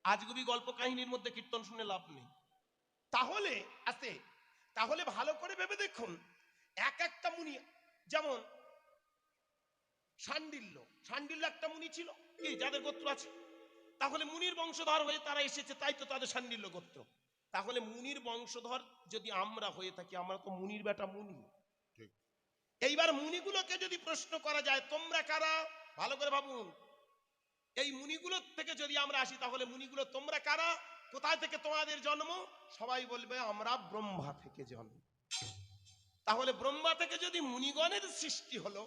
আজগুবি গল্প কাহিনীর মধ্যে কীর্তন শুনে লাভ নেই। তাহলে আস্তে, তাহলে ভালো করে ভেবে দেখুন, এক একটা মুনি, যেমন শাণ্ডিল্য, শাণ্ডিল্য একটা মুনি ছিল কি, যাদের গোত্র আছে, তাহলে মুনির বংশধর হয়ে তারা এসেছে, তাই তো তাদের শাণ্ডিল্য গোত্র। তাহলে মুনির বংশধর যদি আমরা হয়ে থাকি, আমরা তো মুনির বেটা মুনি। এইবার মুনিগুলোকে যদি প্রশ্ন করা যায় তোমরা কারা, ভালো করে ভাবুন, এই মুনিগুলো থেকে যদি আমরা আসি, তাহলে মুনিগুলো তোমরা কারা, কোথায় থেকে তোমাদের জন্ম, সবাই বলবে আমরা ব্রহ্মা থেকে জন্ম। তাহলে ব্রহ্মা থেকে যদি মুনিগণের সৃষ্টি হলো,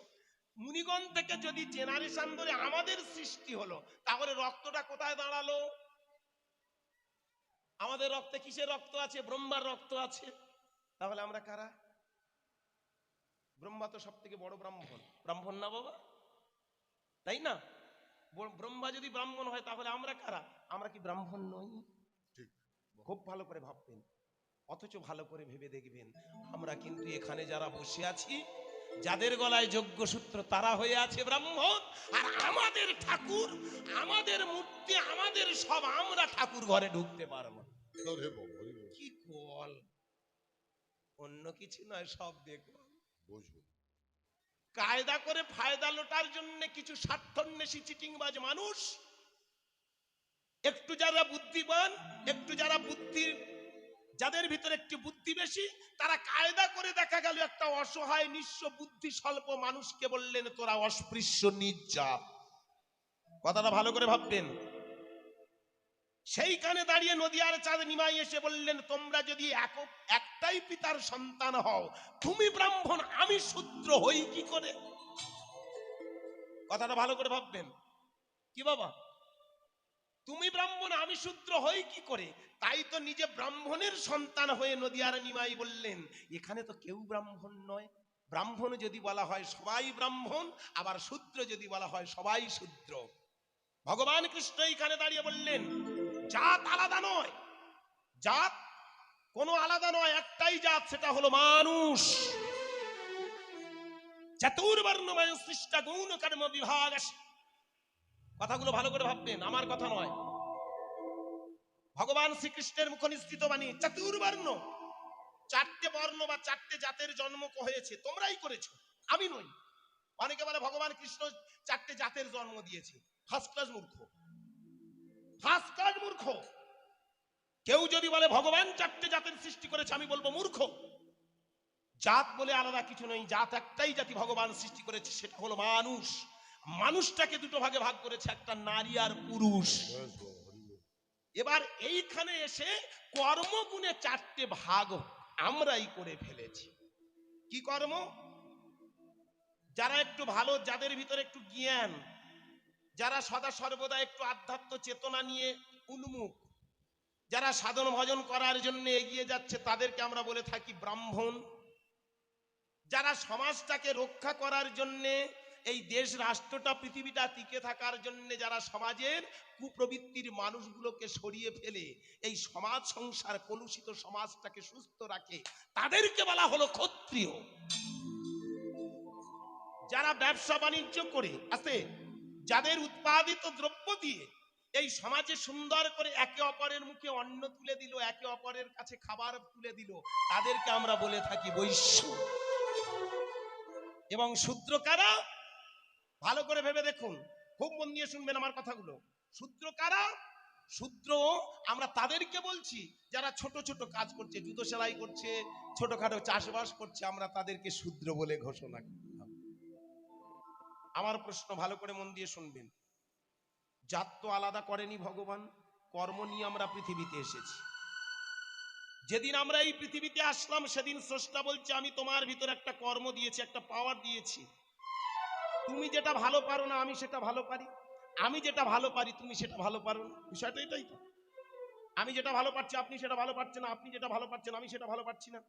মুনিগণ থেকে যদি জেনারেশন ধরে আমাদের সৃষ্টি হলো, তাহলে রক্তটা কোথায় দাঁড়ালো? আমাদের রক্তে কিসের রক্ত আছে? ব্রহ্মার রক্ত আছে। তাহলে আমরা কারা? ব্রহ্মা তো সব থেকে বড় ব্রাহ্মণ, ব্রাহ্মণ না বাবা, তাই না? ব্রহ্মা যদি ব্রাহ্মণ হয়, তাহলে আমরা কারা? আমরা কি ব্রাহ্মণ নই? খুব ভালো করে ভাববেন, অথচ ভালো করে ভেবে দেখবেন, আমরা কিন্তু এখানে যারা বসে আছি, যাদের গলায় যজ্ঞ সূত্র, তারা হয়ে আছে ব্রাহ্মণ। আর আমাদের ঠাকুর, আমাদের মূর্তি, আমাদের সব, আমরা ঠাকুর ঘরে ঢুকতে পারবো না। কি কল, অন্য কিছু নয়, সব দেখো কায়দা করে ফায়দা লোটার জন্য কিছু স্বার্থন্বেষী চিটিংবাজ মানুষ, একটু যারা বুদ্ধিমান, একটু যারা বুদ্ধির, যাদের ভিতরে একটু বুদ্ধি বেশি, তারা কায়দা করে দেখা গেল একটা অসহায় নিঃস্ব বুদ্ধি স্বল্প মানুষকে বললেন তোরা অস্পৃশ্য নির্যাত। কথাটা ভালো করে ভাববেন। সেইখানে দাঁড়িয়ে নদিয়ার চাঁদ নিমাই এসে বললেন তোমরা যদি একটাই পিতার সন্তান হও, তুমি ব্রাহ্মণ আমি শূদ্র হই কি করে? কথাটা ভালো করে ভাববেন। কি বাবা, তুমি ব্রাহ্মণ আমি শূদ্র হই কি করে? তাই তো নিজে ব্রাহ্মণের সন্তান হয়ে নদিয়ার নিমাই বললেন এখানে তো কেউ ব্রাহ্মণ নয়। ব্রাহ্মণ যদি বলা হয় সবাই ব্রাহ্মণ, আবার শূদ্র যদি বলা হয় সবাই শূদ্র। ভগবান কৃষ্ণ এখানে দাঁড়িয়ে বললেন জাত আলাদা নয়, জাত কোনো আলাদা নয়, একটাই জাত, সেটা হলো মানুষ। চতুর্বর্ণময় সৃষ্ট গৌণ কর্ম বিভাগ। কথাগুলো ভালো করে ভাববেন, আমার কথা নয়, ভগবান শ্রীকৃষ্ণের মুখ নিঃসৃত বাণী। চতুর্বর্ণ, চারটে বর্ণ বা চারটে জাতের জন্ম হয়েছে, তোমরাই করেছো, আমি নই। অনেকে বলে ভগবান কৃষ্ণ চারটে জাতের জন্ম দিয়েছে, ফার্স্ট ক্লাস মূর্খ, ফার্স্ট ক্লাস মূর্খ। কেউ যদি বলে ভগবান চারটে জাতের সৃষ্টি করেছে, আমি বলবো মূর্খ। জাত বলে আলাদা কিছু নেই, জাত একটাই জাতি ভগবান সৃষ্টি করেছে, সেটা হলো মানুষ। মানুষটাকে দুটো ভাগে ভাগ করেছে, একটা নারী আর পুরুষ। এবার এইখানে এসে কর্মগুণে চারটে ভাগ আমরাই করে ফেলেছি। কি কর্ম? যারা একটু ভালো, যাদের ভিতরে একটু জ্ঞান, যারা সদা সর্বদা একটু আধ্যাত্ম চেতনা নিয়ে উন্মুখ, যারা সাধন ভজন করার জন্য এগিয়ে যাচ্ছে, তাদেরকে আমরা বলে থাকি ব্রাহ্মণ। যারা সমাজটাকে রক্ষা করার জন্য, এই দেশ রাষ্ট্রটা পৃথিবীটা টিকে থাকার জন্য যারা সমাজের কুপ্রবৃত্তির মানুষগুলোকে সরিয়ে ফেলে এই সমাজ সংসার কলুষিত সমাজটাকে সুস্থ রাখে, তাদেরকে বলা হলো ক্ষত্রিয়। যারা ব্যবসা বাণিজ্য করে আছে, যাদের উৎপাদিত দ্রব্য দিয়ে এই সমাজে সুন্দর করে একে অপরের মুখে অন্ন তুলে দিল, একে অপরের কাছে খাবার তুলে দিল, তাদেরকে আমরা বলে থাকি বৈশ্য। এবং শূদ্র কারা? ভালো করে ভেবে দেখুন, খুব মন দিয়ে শুনবেন আমার কথাগুলো। শূদ্র কারা? শূদ্র আমরা তাদেরকে বলছি যারা ছোট ছোট কাজ করছে, জুতো সেলাই করছে, ছোটখাটো চাষবাস করছে, আমরা তাদেরকে শূদ্র বলে ঘোষণা করলাম। আমার প্রশ্ন ভালো করে মন দিয়ে শুনবেন, জাত তো আলাদা করেনি ভগবান, কর্ম নিয়ে আমরা পৃথিবীতে এসেছি। যেদিন আমরা এই পৃথিবীতে আসলাম, সেদিন স্রষ্টা বলছে আমি তোমার ভিতরে একটা কর্ম দিয়েছি, একটা পাওয়ার দিয়েছি। তুমি যেটা ভালো পারো না, আমি সেটা ভালো পারি। আমি যেটা ভালো পারি, তুমি সেটা ভালো পারো না। বিষয়টা এটাই তো। আমি যেটা ভালো পারছি, আপনি সেটা ভালো পারছেন না। আপনি যেটা ভালো পারছেন, আমি সেটা ভালো পারছি না।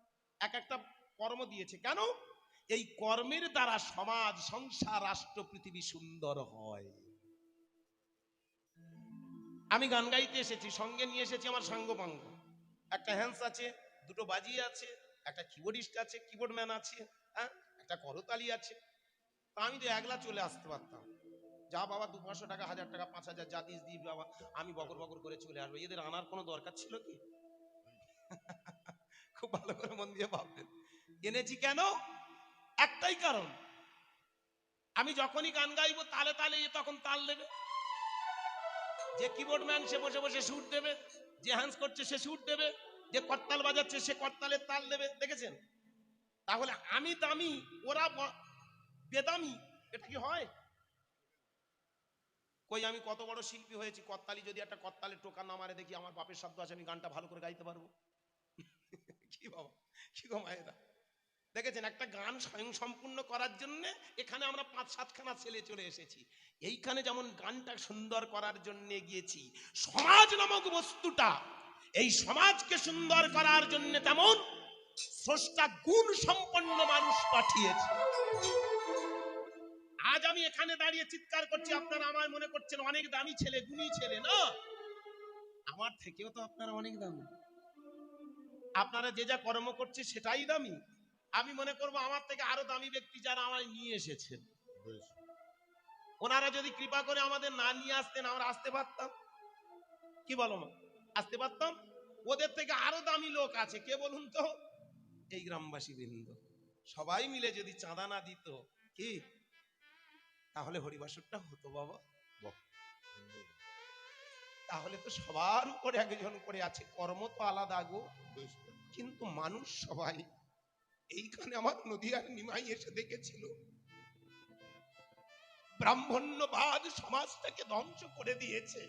এক একটা কর্ম দিয়েছে। কেন? এই কর্মের দ্বারা সমাজ, সংসার, রাষ্ট্র, পৃথিবী সুন্দর হয়। আমি গান গাইতে এসেছি, সঙ্গে নিয়ে এসেছি আমার সাঙ্গপাঙ্গ। একটা হ্যান্স আছে, দুটো বাজি আছে, একটা কিবোর্ডিস্ট আছে, কিবোর্ডম্যান আছে, হ্যাঁ, একটা করতালি আছে। তা আমি তো একলা চলে আসতে পারতাম, যা বাবা 200-500 টাকা, 1000 টাকা, 5000 যা দিস দিই বাবা, আমি বকর বকর করে চলে আসবো। এদের আনার কোনো দরকার ছিল কি? খুব ভালো করে মন দিয়ে ভাববেন। এনেছি কেন? একটাই কারণ, আমি যখনই গান গাইবো তালে তালে এ তখন তাল দেবে। যে কিবোর্ড ম্যান সে বসে বসে সুর দেবে, যে হ্যান্স করছে সে সুর দেবে, যে করতাল বাজাচ্ছে সে করতালের তাল দেবে। দেখেছেন? তাহলে আমি দামি, ওরা বেদামি, এটা কি হয়? কই আমি কত বড় শিল্পী হয়েছি, করতালি যদি একটা করতালের টোকা না মারে দেখি আমার বাপের শব্দ আছে, আমি গানটা ভালো করে গাইতে পারবো? কি বাবা, কি গো মায়েরা, দেখেছেন? একটা গান স্বয়ং সম্পূর্ণ করার জন্য এখানে আমরা 5-7খানা ছেলে চলে এসেছি। এইখানে যেমন গানটা সুন্দর করার জন্য গিয়েছি, সমাজ নামক বস্তুটা, এই সমাজকে সুন্দর করার জন্য তেমন স্রষ্টা গুণ সম্পন্ন মানুষ পাঠিয়েছে। আজ আমি এখানে দাঁড়িয়ে চিৎকার করছি, আপনারা আমায় মনে করছেন অনেক দামি ছেলে, গুণী ছেলে। না, আমার থেকেও তো আপনারা অনেক দামি। আপনারা যে যা কর্ম করছে সেটাই দামি। আমি মনে করবো আমার থেকে আরো দামি ব্যক্তি যারা আমায় নিয়ে এসেছেন, ওনারা যদি কৃপা করে আমাদের না নিয়ে আসতেন, আমরা আসতে পারতাম? কি বলো মা? আসতে পারতাম? ওদের থেকে আরো দামি লোক আছে, কে বলুন তো? এই গ্রামবাসী বৃন্দ সবাই মিলে যদি চাঁদা না দিত, কি তাহলে হরিবাসরটা হতো বাবা? তাহলে তো সবার উপরে একজন করে আছে, কর্ম তো আলাদা গো, কিন্তু মানুষ সবাই। এইখানে আমার নদিয়ার নিমাই এসে দেখেছিল ব্রাহ্মণ্যবাদ সমাজটাকে ধ্বংস করে দিয়েছে।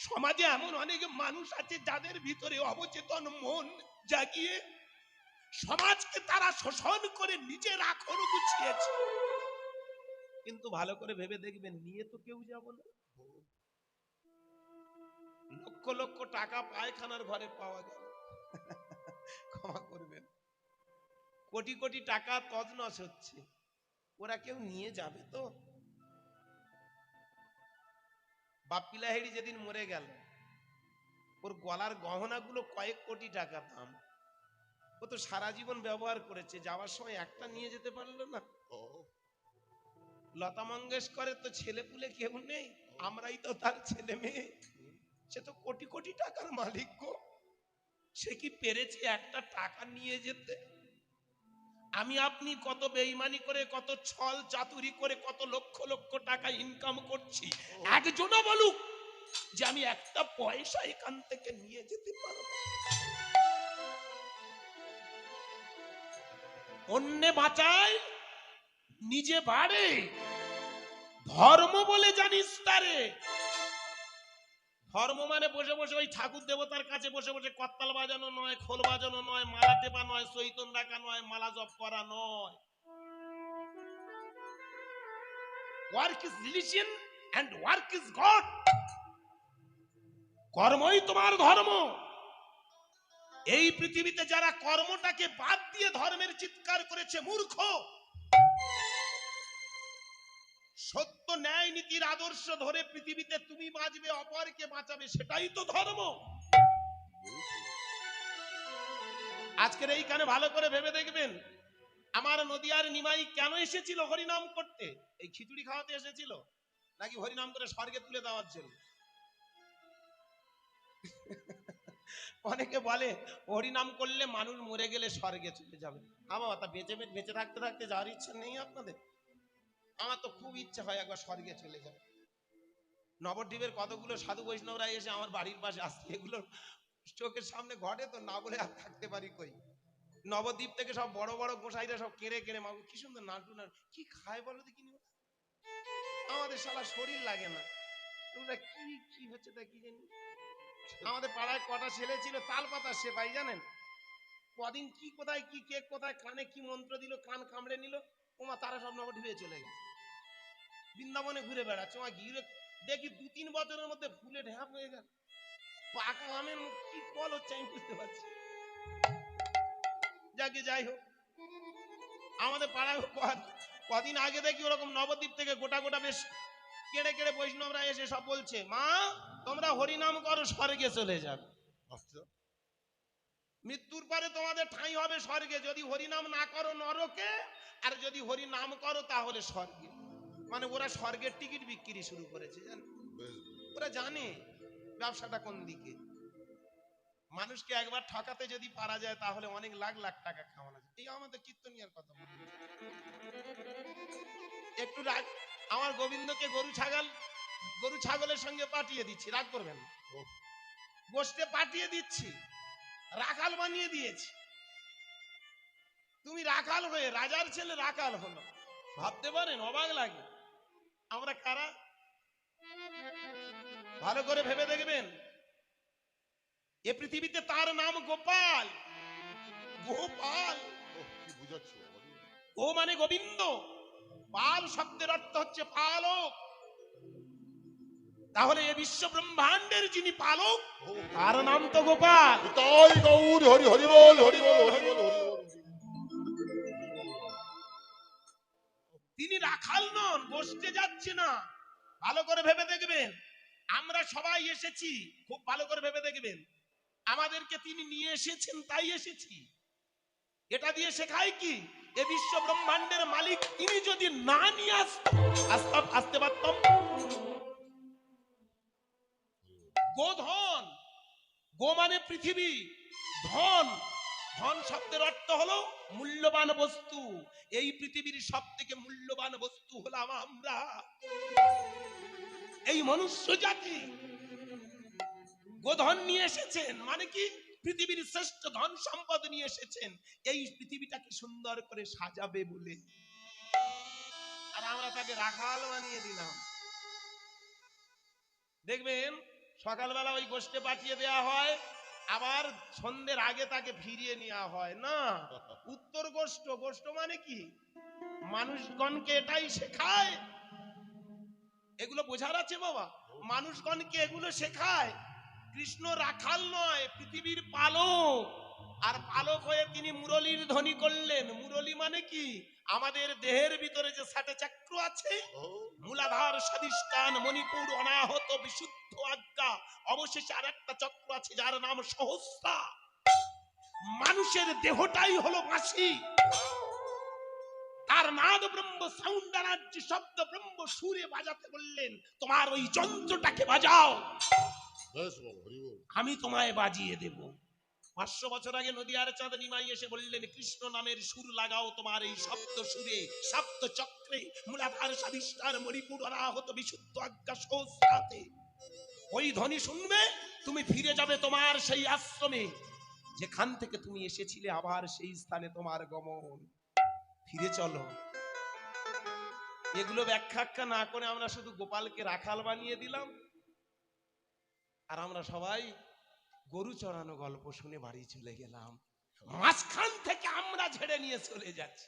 সমাজে এমন অনেক মানুষ আছে যাদের ভিতরে অবচেতন মন জাগিয়ে সমাজকে তারা শোষণ করে নিজের আখর গুছিয়েছে। কিন্তু ভালো করে ভেবে দেখবেন, নিয়ে তো কেউ যাব না। লক্ষ লক্ষ টাকা পায়খানার ঘরে পাওয়া গেল, ক্ষমা করবেন, কোটি কোটি টাকা তছনছ হচ্ছে, ওরা কেউ নিয়ে যাবে তো? বাপ্পি লাহিড়ী যেদিন মরে গেল, ওর গলার গহনাগুলো কয়েক কোটি টাকা দাম। ও তো সারা জীবন ব্যবহার করেছে, যাওয়ার সময় একটা নিয়ে যেতে পারলো না। লতা মঙ্গেশকরের তো ছেলে পুলে কেউ নেই, আমরাই তো তার ছেলে মেয়ে। সে তো কোটি কোটি টাকার মালিক গো, সে কি পেরেছে একটা টাকা নিয়ে যেতে? আমি আপনি কত বেঈমানি করে, কত ছল চাতুরি করে, কত লক্ষ লক্ষ টাকা ইনকাম করছি, একজনও বলুক যে আমি একটা পয়সা এখান থেকে নিয়ে যেতে পারবো? অন্যে বাঁচায়, নিজে বাড়ে, ধর্ম বলে জানিস তারে। ধর্ম মানে বসে বসে ওই ঠাকুর দেবতার কাছে বসে বসে করতাল বাজানো নয়, খোল বাজানো নয়, মালা টেপা নয়, চৈতন রাখা নয়, মালা জপ করা নয়। Work is religion and work is God. কর্মই তোমার ধর্ম। এই পৃথিবীতে যারা কর্মটাকে বাদ দিয়ে ধর্মের চিৎকার করেছে, মূর্খ। সত্য ন্যায় নীতির আদর্শ ধরে পৃথিবীতে তুমি বাঁচবে, অপরকে বাঁচাবে, সেটাই তো ধর্ম। আজকের এইখানে ভালো করে ভেবে দেখবেন, আমার নদিয়ার নিমাই কেন এসেছিল হরিনাম করতে? এই খিচুড়ি খাওয়াতে এসেছিল নাকি হরিনাম করে স্বর্গে তুলে দেওয়ার জন্য? অনেকে বলে হরিনাম করলে মানুষ মরে গেলে স্বর্গে চলে যাবে। আমার তা বেঁচে থাকতে থাকতে যাওয়ার ইচ্ছা নেই আপনাদের? আমার তো খুব ইচ্ছা হয় একবার স্বর্গে চলে যাবে। নবদ্বীপের কতগুলো সাধু বৈষ্ণবরা এসে আমার বাড়ির পাশে আসছে, এগুলো চোখের সামনে ঘটে তো না বলে আর থাকতে পারি কই। নবদ্বীপ থেকে সব বড় বড় গোসাইরা সব কেড়ে কেড়ে মাগো কি সুন্দর নাটু না, কি খায় বলো দেখিনি? আমাদের শালা শরীর লাগে না, ওরা কি কি হচ্ছে তা কি জানি। আমাদের পাড়ায় কটা ছেলে ছিল তাল পাতার সেপাই, জানেন? কদিন কি কোথায় কি কে কোথায় কানে কি মন্ত্র দিল, কান কামড়ে নিল, ওমা তারা সব নবদ্বীপে চলে গেছে, বৃন্দাবনে ঘুরে বেড়াচ্ছে। ওমা ঘিরে দেখি 2-3 বছরের মধ্যে ফুলে ঢ্যাপ হয়ে গেল, পাকা আমের কি ফল হচ্ছে আমি বুঝতে পারছি। যাকে যাই হোক, আমাদের পাড়ায় কদিন আগে দেখি ওরকম নবদ্বীপ থেকে গোটা গোটা বেশ কেড়ে কেড়ে বৈষ্ণবরা এসে সব বলছে, মা তোমরা হরিনাম করো স্বর্গে চলে যাবে, মৃত্যুর পরে তোমাদের ঠাঁই হবে স্বর্গে, যদি হরিনাম না করো নরকে, আর যদি হরিনাম করো তাহলে স্বর্গে। মানে ওরা স্বর্গের টিকিট বিক্রি শুরু করেছে জানেন, ওরা জানে ব্যবসাটা কোন দিকে। মানুষকে একবার ঠকাতে যদি পারা যায় তাহলে অনেক লাখ লাখ টাকা খাওয়ানো যায়। এই আমাদের কীর্তনিয়ার কথা বলি একটু রাগ, আমার গোবিন্দকে গরু ছাগলের সঙ্গে পাঠিয়ে দিচ্ছি, রাগ করবেন না, গোষ্ঠে পাঠিয়ে দিচ্ছি, রাখাল বানিয়ে দিয়েছি। তুমি রাখাল হয়ে রাজার ছেলে রাখাল হলো, ভাবতে পারেন? অবাক লাগে। আমরা কারা? ভালো করে ভেবে দেখবেন, এ পৃথিবীতে তার নাম গোপাল। গোপাল ও মানে গোবিন্দ, পাল শব্দের অর্থ হচ্ছে পালক। তাহলে এ বিশ্ব ব্রহ্মাণ্ডের যিনি পালক তার নাম তো গোপাল। হরি হরি বল, হরি বল, হরি বল, হরি বল। তিনি রাখাল নন, গোষ্ঠে যাচ্ছে না। ভালো করে ভেবে দেখবেন, আমরা সবাই এসেছি, খুব ভালো করে ভেবে দেখবেন, আমাদেরকে তিনি নিয়ে এসেছেন তাই এসেছি। এটা দিয়ে শেখায় কি, এ বিশ্ব ব্রহ্মাণ্ডের মালিক তিনি যদি না নিয়ে আসতে পারতাম। গোধন, গো মানে পৃথিবী, ধন, ধন শব্দের অর্থ হলো মূল্যবান বস্তু। এই পৃথিবীর সব থেকে মূল্যবান বস্তু হলাম আমরা, এই মনুষ্য জাতি। গোধন নিয়ে এসেছেন মানে কি, পৃথিবীর শ্রেষ্ঠ ধন সম্পদ নিয়ে এসেছেন এই পৃথিবীটাকে সুন্দর করে সাজাবে বলে। আর আমরা তাকে রাখাল বানিয়ে দিলাম। দেখবেন সকালবেলা ওই গোষ্ঠে পাঠিয়ে দেয়া হয়, আবার সন্ধ্যের আগে তাকে ফিরিয়ে নেওয়া হয় না। উত্তর গোষ্ঠ, গোষ্ঠ মানে কি, মানুষগণকে এটাই শেখায়। এগুলো বোঝার আছে বাবা, মানুষগণকে এগুলো শেখায়। কৃষ্ণ রাখাল নয়, পৃথিবীর পালক। আর পালক হয়ে তিনি মুরলীর ধ্বনি করলেন। মুরলী মানে কি, আমাদের দেহের ভিতরে যে ৬০ চক্র আছে, মূলাধার স্বাধিষ্ঠান মণিপুর অনাহত বিশুদ্ধ আজ্ঞা, অবশেষে আর একটা চক্র আছে যার নাম সহস্রা। মানুষের দেহটাই হলো বাঁশি, তার নাদ ব্রহ্ম সাউন্ডারাজ্য শব্দ ব্রহ্ম সুরে বাজাতে বললেন, তোমার ওই যন্ত্রটাকে বাজাও, আমি তোমায় বাজিয়ে দেব। ৫০০ বছর আগে নদিয়ার চাঁদ নিমাই এসে বললেন, কৃষ্ণ নামের সুর লাগাও তোমার এই শব্দ সুরে, শব্দ চক্রে, মূলাধার স্বাধিষ্ঠান মণিপুর অনাহত বিশুদ্ধ আজ্ঞা সহস্রাতে। ওই ধ্বনি শুনবে, তুমি ফিরে যাবে তোমার সেই আশ্রমে, যেখান থেকে তুমি এসেছিলে, আবার সেই স্থানে তোমার গমন। ফিরে চলো। এগুলো ব্যাখ্যা না করে আমরা শুধু গোপালকে রাখাল বানিয়ে দিলাম, আর আমরা সবাই গরু চড়ানো গল্প শুনে বাড়ি চলে গেলাম। মাঝখান থেকে আমরা ঝেড়ে নিয়ে চলে যাচ্ছি।